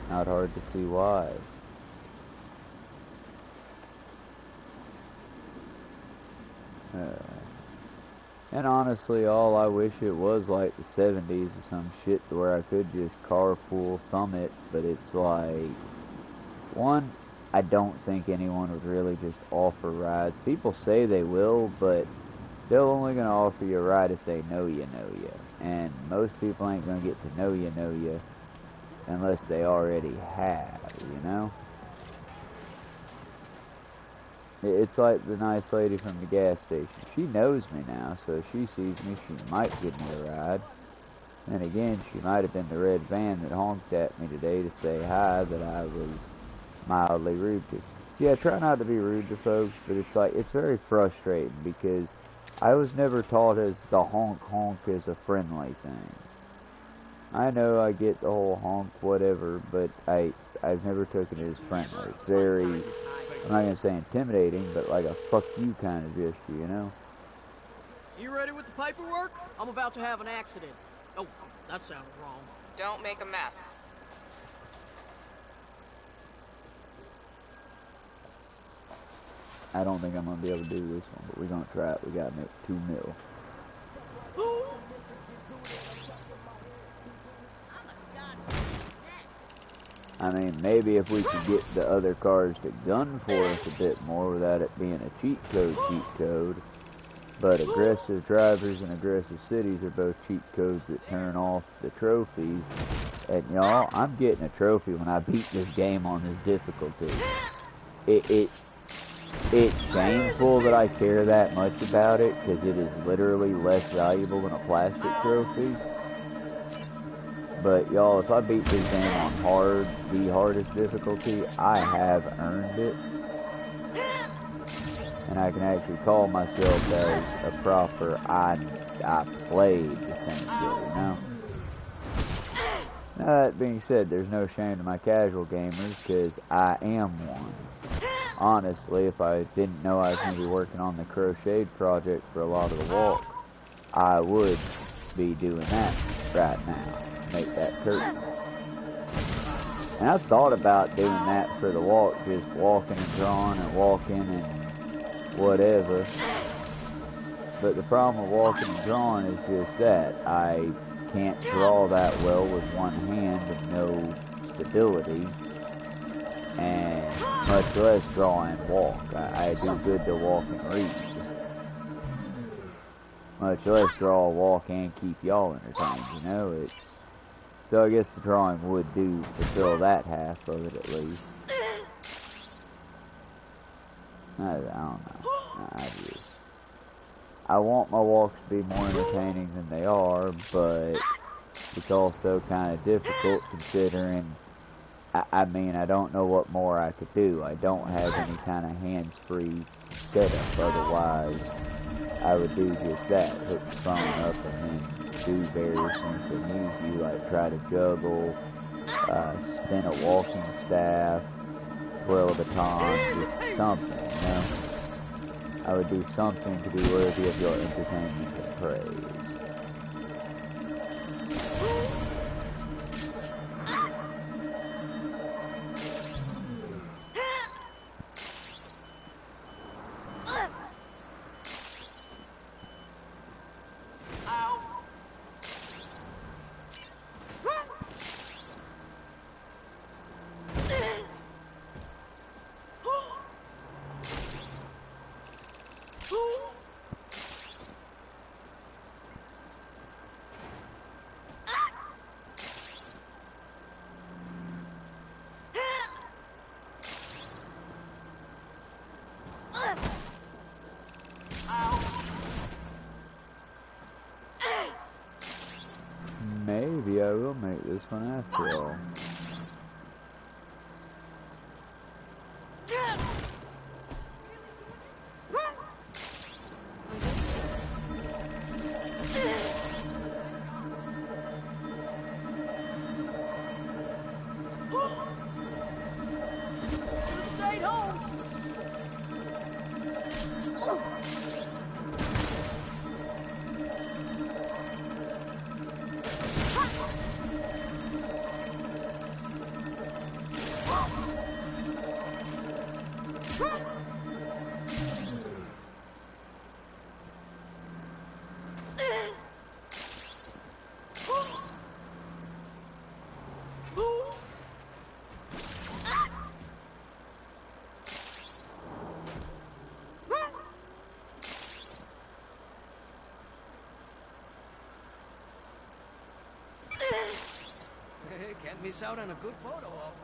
not hard to see why. And honestly, all I wish it was like the 70s or some shit to where I could just carpool thumb it, but it's like, one, I don't think anyone would really just offer rides. People say they will, but they're only going to offer you a ride if they know you. And most people ain't going to get to know you unless they already have, you know? It's like the nice lady from the gas station. She knows me now, so if she sees me, she might give me a ride. And again, she might have been the red van that honked at me today to say hi that I was mildly rude to. See, I try not to be rude to folks, but it's like, it's very frustrating because I was never taught as the honk as a friendly thing. I know I get the whole honk whatever, but I've never taken it as friendly. It's very, I'm not going to say intimidating, but like a fuck you kind of gesture, you know? You ready with the paperwork? I'm about to have an accident. Oh, that sounded wrong. Don't make a mess. I don't think I'm going to be able to do this one, but we're going to try it. We got to make 2 mil. Ooh, I mean, maybe if we could get the other cars to gun for us a bit more without it being a cheat code. But aggressive drivers and aggressive cities are both cheat codes that turn off the trophies. And y'all, I'm getting a trophy when I beat this game on this difficulty. It's shameful that I care that much about it, because it is literally less valuable than a plastic trophy. But y'all, if I beat this game on hard, the hardest difficulty, I have earned it. And I can actually call myself as a proper, I played essentially, you know? Now that being said, there's no shame to my casual gamers, because I am one. Honestly, if I didn't know I was going to be working on the crochet project for a lot of the walk, I would be doing that right now. Make that curtain. And I've thought about doing that for the walk, just walking and drawing and walking and whatever. But the problem with walking and drawing is just that I can't draw that well with one hand with no stability, and much less draw and walk. I do good to walk and read, much less draw, walk, and keep y'all entertained, you know? So I guess the drawing would do fulfill that half of it at least. I don't know. I want my walks to be more entertaining than they are, but it's also kind of difficult considering, I mean, I don't know what more I could do. I don't have any kind of hands-free setup, otherwise I would do just that. Hook the phone up and then do various things to amuse you, like try to juggle, spin a walking staff, twirl a baton, just something, you know? I would do something to be worthy of your entertainment and praise. Maybe I will make this one after all. Stayed home. Can't miss out on a good photo op.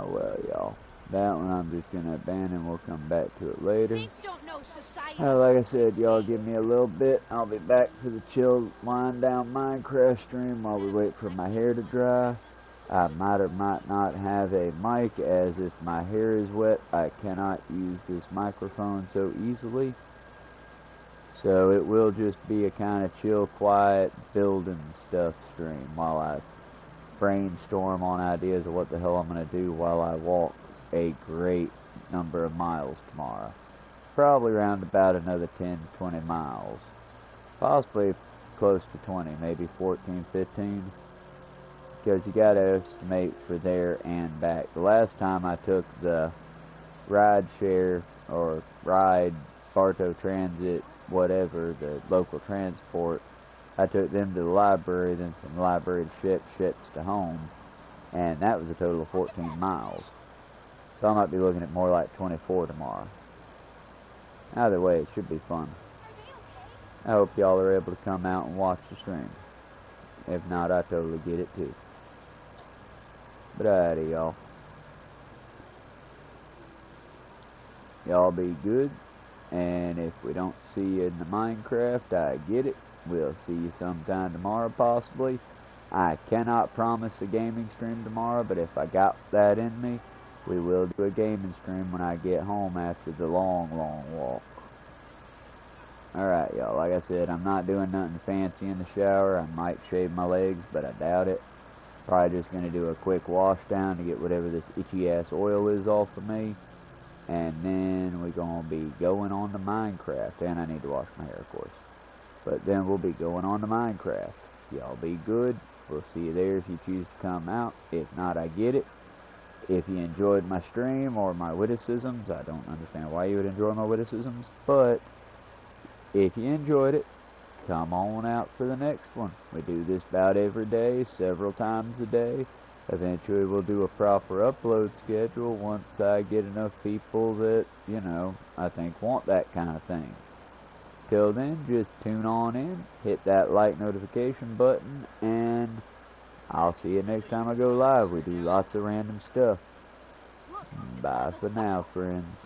Well, y'all, that one I'm just gonna abandon. We'll come back to it later. Saints don't know society. Like I said, y'all give me a little bit. I'll be back for the chill, wind down Minecraft stream while we wait for my hair to dry. I might or might not have a mic, as if my hair is wet, I cannot use this microphone so easily. So it will just be a kind of chill, quiet, building stuff stream while I brainstorm on ideas of what the hell I'm going to do while I walk a great number of miles tomorrow. Probably around about another 10, 20 miles. Possibly close to 20, maybe 14, 15. Because you got to estimate for there and back. The last time I took the ride share or ride, Bartow Transit, whatever, the local transport, I took them to the library, then from the library to ships to home, and that was a total of 14 miles. So I might be looking at more like 24 tomorrow. Either way, it should be fun. I hope y'all are able to come out and watch the stream. If not, I totally get it too. But alrighty, y'all. Y'all be good. And if we don't see you in the Minecraft, I get it. We'll see you sometime tomorrow, possibly. I cannot promise a gaming stream tomorrow, but if I got that in me, we will do a gaming stream when I get home after the long, long walk. Alright, y'all. Like I said, I'm not doing nothing fancy in the shower. I might shave my legs, but I doubt it. Probably just going to do a quick wash down to get whatever this itchy ass oil is off of me. And then we're going to be going on to Minecraft. And I need to wash my hair, of course. But then we'll be going on to Minecraft. Y'all be good. We'll see you there if you choose to come out. If not, I get it. If you enjoyed my stream or my witticisms, I don't understand why you would enjoy my witticisms. But if you enjoyed it, come on out for the next one. We do this about every day, several times a day. Eventually we'll do a proper upload schedule once I get enough people that, you know, I think want that kind of thing. Till then, just tune on in, hit that like notification button, and I'll see you next time I go live. We do lots of random stuff. Bye for now, friends.